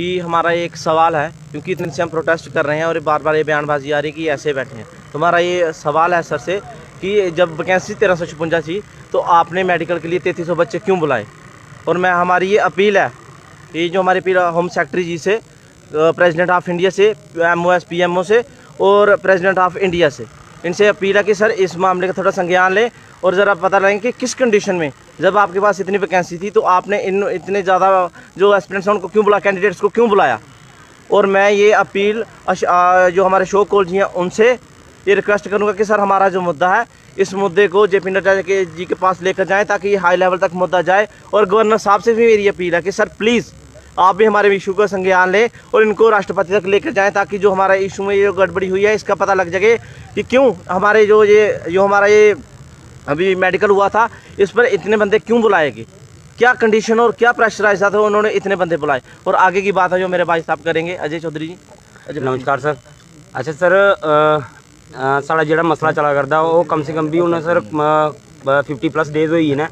कि हमारा एक सवाल है, क्योंकि इतने से हम प्रोटेस्ट कर रहे हैं और बार बार ये बयानबाजी आ रही है कि ऐसे बैठे हैं। तो हमारा ये सवाल है सर से कि जब वैकेंसी 1356 थी तो आपने मेडिकल के लिए 3300 बच्चे क्यों बुलाए। और मैं हमारी ये अपील है कि जो हमारी अपील होम सेक्रेटरी जी से, प्रेसिडेंट ऑफ इंडिया से, MOS PMO से और प्रेसिडेंट ऑफ इंडिया से, इनसे अपील है कि सर इस मामले का थोड़ा संज्ञान लें और ज़रा पता लगें कि किस कंडीशन में, जब आपके पास इतनी वैकेंसी थी तो आपने इतने ज़्यादा जो एस्पिरेंट्स हैं उनको क्यों बुलाया, कैंडिडेट्स को क्यों बुलाया। और मैं ये अपील जो हमारे शो कॉल जी हैं उनसे ये रिक्वेस्ट करूँगा कि सर हमारा जो मुद्दा है इस मुद्दे को JP नड्डा जी के पास लेकर जाएँ ताकि ये हाई लेवल तक मुद्दा जाए। और गवर्नर साहब से भी मेरी अपील है कि सर प्लीज़ आप भी हमारे इशू का संज्ञान लें और इनको राष्ट्रपति तक लेकर जाएं ताकि जो हमारा इशू में ये गड़बड़ी हुई है इसका पता लग सके कि क्यों हमारे जो हमारा ये अभी मेडिकल हुआ था इस पर इतने बंदे क्यों बुलाए गए, क्या कंडीशन और क्या प्रेशराइज था उन्होंने इतने बंदे बुलाए। और आगे की बात है जो मेरे भाई साहब करेंगे। अजय चौधरी जी। नमस्कार सर। अच्छा सर, साढ़ा जो मसला चला करता वो कम से कम भी उन्हें सर 50+ डेज हुई ने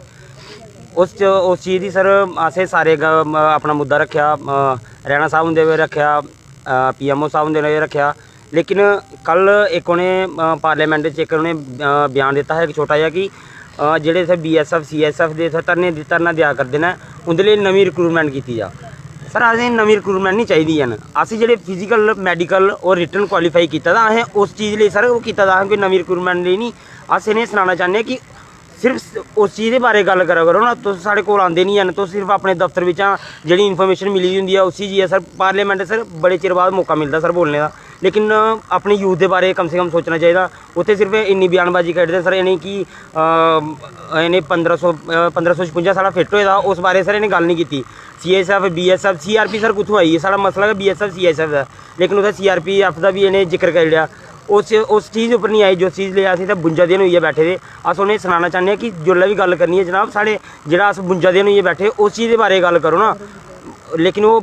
उस चीज़ की सर असें सारे अपना मुद्दा रखा, रैना साहब होंदे रखा, PMO साहब होंदे रखा। लेकिन कल एक उन्हें पार्लियामेंट एक उन्हें बयान दिता है एक छोटा जहा कि जेडे इतने BSF CSF के इतने धरना दिया करते हैं उनके लिए नवी रिक्रूटमेंट की जा। सर असें नवी रिक्रूटमेंट नहीं चाहिए है। अस जो फिजिकल मैडिकल और रिटन क्वालीफाई किया असें उस चीज़ लिए सर वो किया कोई नवी रिक्रूटमेंट लिए नहीं। अस इन्हें सनाना चाहते कि सिर्फ उस चीज़ के बारे गल करा करो ना, तो साढ़े कोल आते नहीं हैं, तो सिर्फ अपने दफ्तर बिचा जी इन्फॉर्मेशन मिली होंगी है उसी जी है। सर पार्लियामेंट सर बड़े चिर बाद मौका मिलता सर बोलने का, लेकिन अपने यूथ के बारे कम से कम सोचना चाहिए। उत्थे सिर्फ इन्नी बयानबाजी करते सर इन्हें कि इन्हें 1556 साढ़ा फिट होया उस बारे सर इन्हें गल नहीं की। CSF BSF CRP सर कुत्थों आई है, साढ़ा मसला है BSF CSF का, लेकिन उत्थे CRPF का भी इन्हें जिक्र कर लिया। उस चीज़ उपर नहीं आई जो चीज़ लिया असीं 52 दिन हुई है बैठे थे। अस उन्हें सनाना चाहते हैं कि जिसलै भी गल करनी है जनाब साढ़े जो अस 52 दिन हुई बैठे उस चीज़ के बारे गल करो ना। लेकिन वो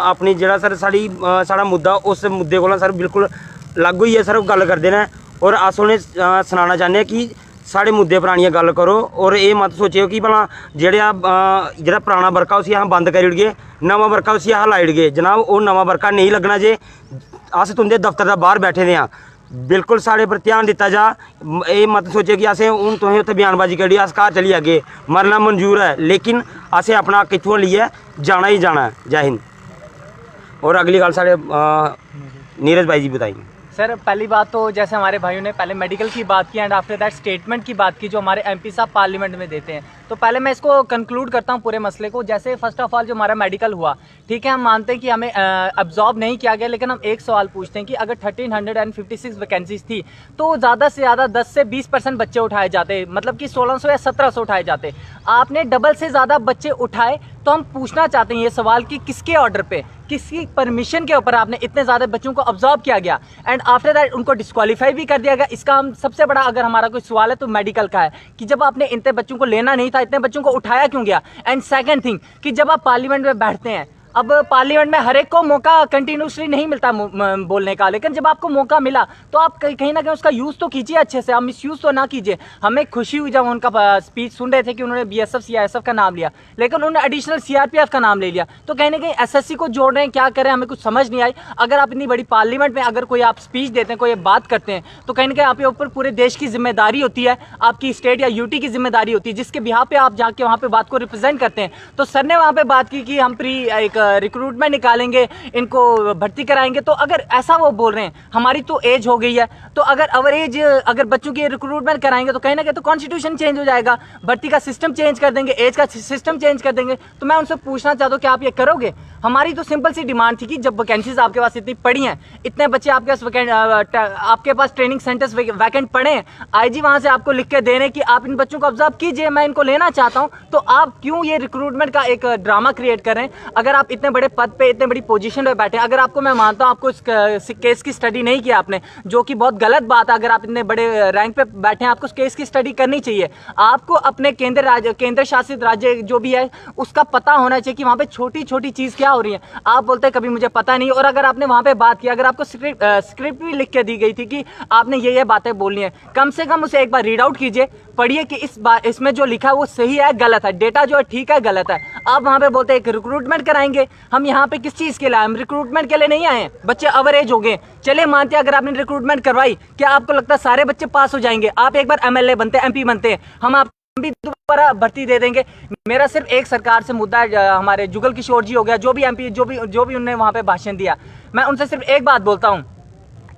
अपनी जरा सर साढ़ा मुद्दा उस मुद्दे को सर बिल्कुल अलग हुई है सर गल करते हैं। और अस उन्हें सनाना चाहते हैं कि साढ़े मुद्दे पर आनिए गल करो और ये मत सोचो कि भला जेड़ा पुराना वर्का उसी अस बंद करी ओड़गे, नवा वर्का उसी अस लाई ओड़गे। जनाब वो नवा वर्का नहीं लगना जे अस तुंदे दफ्तर दा बाहर बैठे दे हाँ। बिल्कुल साढ़े पर ध्यान दिता जा, ये मत सोचे कि असें हूँ तुसें उत्थे बयानबाजी करी अस घर चली जागे, मरना मंजूर है, लेकिन असें अपना कित्थों लिए जाना ही जाना है। जय हिंद। और अगली गल साढ़े नीरज भाई जी बताएंगे। सर पहली बात तो जैसे हमारे भाइयों ने पहले मेडिकल की बात की एंड आफ्टर दैट स्टेटमेंट की बात की जो हमारे MP साहब पार्लियामेंट में देते हैं, तो पहले मैं इसको कंक्लूड करता हूँ पूरे मसले को। जैसे फर्स्ट ऑफ ऑल जो हमारा मेडिकल हुआ, ठीक है, हम मानते हैं कि हमें अब्जॉर्ब नहीं किया गया, लेकिन हम एक सवाल पूछते हैं कि अगर 1356 वैकेंसीज थी तो ज़्यादा से ज़्यादा 10 से 20% बच्चे उठाए जाते, मतलब कि 1600 या 1700 उठाए जाते। आपने डबल से ज़्यादा बच्चे उठाए, तो हम पूछना चाहते हैं ये सवाल कि किसके ऑर्डर पे, किसकी परमिशन के ऊपर आपने इतने ज़्यादा बच्चों को ऑब्जॉर्व किया गया एंड आफ्टर दैट उनको डिस्क्वालीफाई भी कर दिया गया। इसका हम सबसे बड़ा अगर हमारा कोई सवाल है तो मेडिकल का है कि जब आपने इतने बच्चों को लेना नहीं था, इतने बच्चों को उठाया क्यों गया। एंड सेकंड थिंग कि जब आप पार्लियामेंट में बैठते हैं, अब पार्लियामेंट में हर एक को मौका कंटिन्यूसली नहीं मिलता बोलने का, लेकिन जब आपको मौका मिला तो आप कहीं ना कहीं उसका यूज़ तो कीजिए अच्छे से, आप मिस यूज़ तो ना कीजिए। हमें खुशी हुई जब उनका स्पीच सुन रहे थे कि उन्होंने BSF CSF का नाम लिया, लेकिन उन्होंने एडिशनल CRPF का नाम ले लिया, तो कहीं ना कहीं SSC को जोड़ रहे हैं, क्या करें हमें कुछ समझ नहीं आई। अगर आप इतनी बड़ी पार्लियामेंट में अगर कोई आप स्पीच देते हैं, कोई बात करते हैं, तो कहीं ना कहीं आपके ऊपर पूरे देश की जिम्मेदारी होती है, आपकी स्टेट या UT की जिम्मेदारी होती है, जिसके बिहार पे आप जाके वहाँ पे बात को रिप्रेजेंट करते हैं। तो सर ने वहाँ पे बात की कि हम एक रिक्रूटमेंट निकालेंगे, इनको भर्ती कराएंगे। तो अगर ऐसा वो बोल रहे हैं, हमारी तो एज हो गई है, तो अगर बच्चों की रिक्रूटमेंट कराएंगे तो कहीं ना कहीं तो कॉन्स्टिट्यूशन चेंज हो जाएगा, भर्ती का सिस्टम चेंज कर देंगे, एज का सिस्टम चेंज कर देंगे। तो मैं उनसे पूछना चाहता हूँ कि आप ये करोगे। हमारी तो सिंपल सी डिमांड थी कि जब वैकेंसीज आपके पास इतनी पड़ी हैं, इतने बच्चे आपके पास ट्रेनिंग सेंटर्स वैकेंट पड़े हैं, IG वहाँ से आपको लिख के दे रहे हैं कि आप इन बच्चों को ऑब्जर्व कीजिए, मैं इनको लेना चाहता हूँ, तो आप क्यों ये रिक्रूटमेंट का एक ड्रामा क्रिएट कर रहे हैं। अगर आप इतने बड़े पद पे, इतने बड़ी पोजीशन पे बैठे, अगर आपको, मैं मानता हूँ आपको इस केस की स्टडी नहीं किया आपने, जो कि बहुत गलत बात है। अगर आप इतने बड़े रैंक पे बैठे हैं, आपको उस केस की स्टडी करनी चाहिए। आपको अपने केंद्र शासित राज्य जो भी है उसका पता होना चाहिए कि वहाँ पे छोटी छोटी चीज़ क्या हो रही है। आप बोलते हैं कभी मुझे पता नहीं, और अगर आपने वहाँ पे बात की, अगर आपको स्क्रिप्ट भी लिख के दी गई थी कि आपने ये बातें बोलनी है, कम से कम उसे एक बार रीड आउट कीजिए, पढ़िए कि इसमें जो लिखा है वो सही है गलत है, डेटा जो है ठीक है गलत है। आप वहाँ पे बोलते हैं एक रिक्रूटमेंट कराएंगे, करेंगे। हम यहाँ पे किस चीज़ के लिए आए? हम रिक्रूटमेंट के लिए नहीं आए हैं। बच्चे अवरेज हो गए, चले मानते हैं अगर आपने रिक्रूटमेंट करवाई, क्या आपको लगता है सारे बच्चे पास हो जाएंगे? आप एक बार MLA बनते, MP बनते, हम भी दोबारा भर्ती दे देंगे। मेरा सिर्फ एक सरकार से मुद्दा है, हमारे जुगल किशोर जी हो गया, जो भी MP जो भी उन्होंने वहाँ पे भाषण दिया, मैं उनसे सिर्फ एक बात बोलता हूँ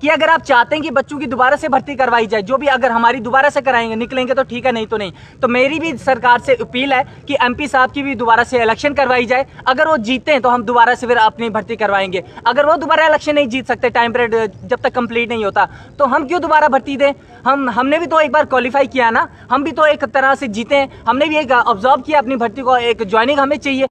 कि अगर आप चाहते हैं कि बच्चों की दोबारा से भर्ती करवाई जाए, जो भी अगर हमारी दोबारा से कराएंगे निकलेंगे तो ठीक है, नहीं तो नहीं। तो मेरी भी सरकार से अपील है कि MP साहब की भी दोबारा से इलेक्शन करवाई जाए। अगर वो जीते हैं तो हम दोबारा से फिर अपनी भर्ती करवाएंगे। अगर वो दोबारा इलेक्शन नहीं जीत सकते, टाइम पीरियड जब तक कंप्लीट नहीं होता, तो हम क्यों दोबारा भर्ती दें? हमने भी तो एक बार क्वालिफाई किया ना, हम भी तो एक तरह से जीते हैं, हमने भी एक ऑब्जर्व किया अपनी भर्ती को, एक ज्वाइनिंग हमें चाहिए।